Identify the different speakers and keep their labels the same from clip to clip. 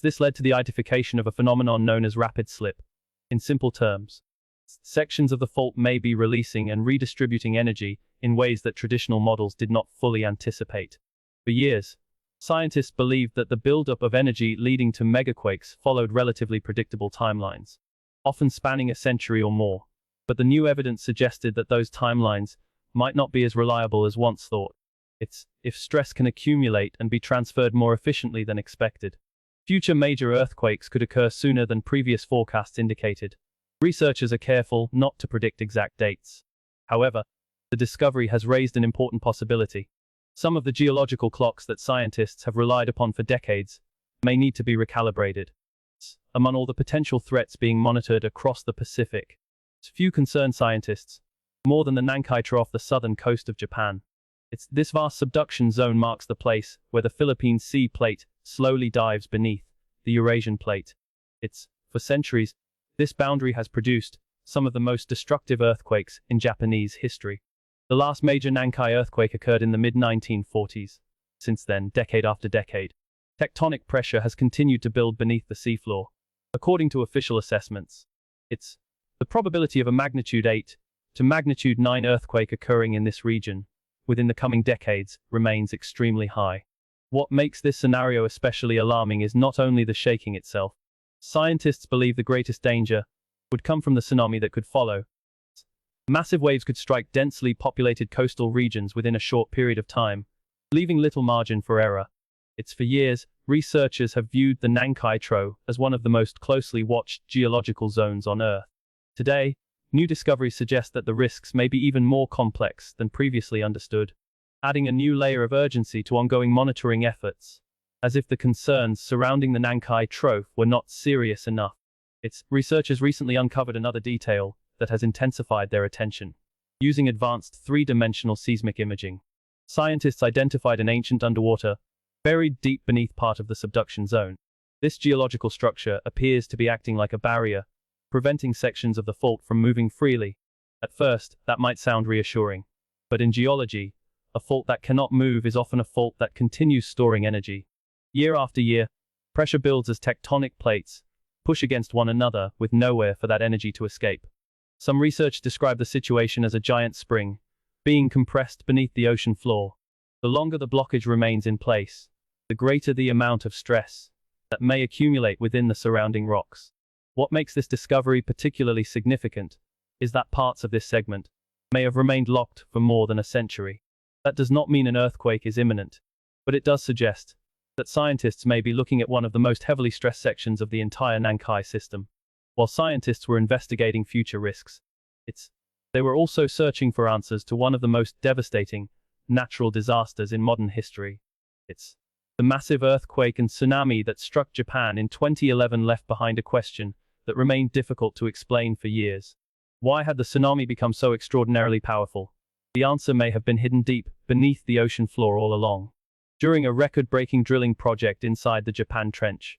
Speaker 1: This led to the identification of a phenomenon known as rapid slip. In simple terms, sections of the fault may be releasing and redistributing energy in ways that traditional models did not fully anticipate. For years, scientists believed that the buildup of energy leading to megaquakes followed relatively predictable timelines, often spanning a century or more. But the new evidence suggested that those timelines might not be as reliable as once thought. If stress can accumulate and be transferred more efficiently than expected, future major earthquakes could occur sooner than previous forecasts indicated. Researchers are careful not to predict exact dates. However, the discovery has raised an important possibility. Some of the geological clocks that scientists have relied upon for decades may need to be recalibrated. Among all the potential threats being monitored across the Pacific, few concern scientists more than the Nankai Trough off the southern coast of Japan. This vast subduction zone marks the place where the Philippine Sea Plate slowly dives beneath the Eurasian Plate. For centuries, this boundary has produced some of the most destructive earthquakes in Japanese history. The last major Nankai earthquake occurred in the mid-1940s. Since then, decade after decade, tectonic pressure has continued to build beneath the seafloor. According to official assessments, the probability of a magnitude 8 to magnitude 9 earthquake occurring in this region within the coming decades remains extremely high. What makes this scenario especially alarming is not only the shaking itself. Scientists believe the greatest danger would come from the tsunami that could follow. Massive waves could strike densely populated coastal regions within a short period of time, leaving little margin for error. For years, researchers have viewed the Nankai Trough as one of the most closely watched geological zones on Earth. Today, new discoveries suggest that the risks may be even more complex than previously understood, adding a new layer of urgency to ongoing monitoring efforts, as if the concerns surrounding the Nankai Trough were not serious enough. Researchers recently uncovered another detail that has intensified their attention. Using advanced three-dimensional seismic imaging, scientists identified an ancient underwater, buried deep beneath part of the subduction zone. This geological structure appears to be acting like a barrier, preventing sections of the fault from moving freely. At first, that might sound reassuring. But in geology, a fault that cannot move is often a fault that continues storing energy. Year after year, pressure builds as tectonic plates push against one another with nowhere for that energy to escape. Some research describe the situation as a giant spring, being compressed beneath the ocean floor. The longer the blockage remains in place, the greater the amount of stress that may accumulate within the surrounding rocks. What makes this discovery particularly significant is that parts of this segment may have remained locked for more than a century. That does not mean an earthquake is imminent, but it does suggest that scientists may be looking at one of the most heavily stressed sections of the entire Nankai system. While scientists were investigating future risks, they were also searching for answers to one of the most devastating natural disasters in modern history. The massive earthquake and tsunami that struck Japan in 2011 left behind a question that remained difficult to explain for years. Why had the tsunami become so extraordinarily powerful? The answer may have been hidden deep beneath the ocean floor all along. During a record-breaking drilling project inside the Japan Trench,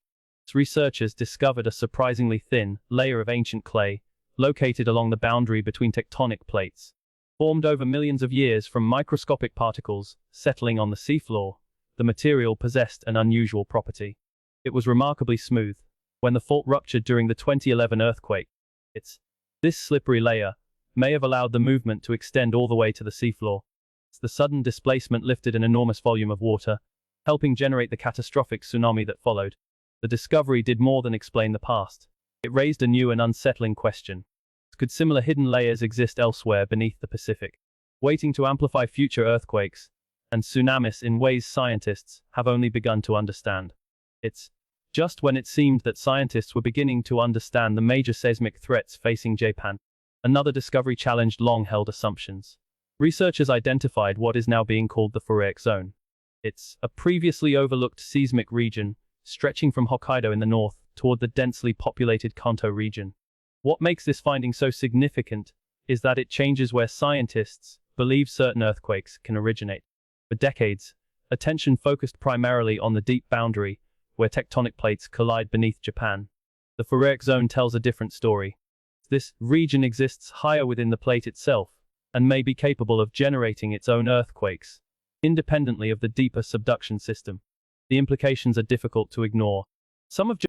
Speaker 1: researchers discovered a surprisingly thin layer of ancient clay located along the boundary between tectonic plates. Formed over millions of years from microscopic particles settling on the seafloor, the material possessed an unusual property. It was remarkably smooth. When the fault ruptured during the 2011 earthquake, this slippery layer may have allowed the movement to extend all the way to the seafloor. The sudden displacement lifted an enormous volume of water, helping generate the catastrophic tsunami that followed. The discovery did more than explain the past. It raised a new and unsettling question. Could similar hidden layers exist elsewhere beneath the Pacific, waiting to amplify future earthquakes and tsunamis in ways scientists have only begun to understand? Just when it seemed that scientists were beginning to understand the major seismic threats facing Japan, another discovery challenged long-held assumptions. Researchers identified what is now being called the Volcano zone. It's a previously overlooked seismic region, stretching from Hokkaido in the north toward the densely populated Kanto region. What makes this finding so significant is that it changes where scientists believe certain earthquakes can originate. For decades, attention focused primarily on the deep boundary where tectonic plates collide beneath Japan. The Volcano zone tells a different story. This region exists higher within the plate itself, and may be capable of generating its own earthquakes, independently of the deeper subduction system. The implications are difficult to ignore. Some of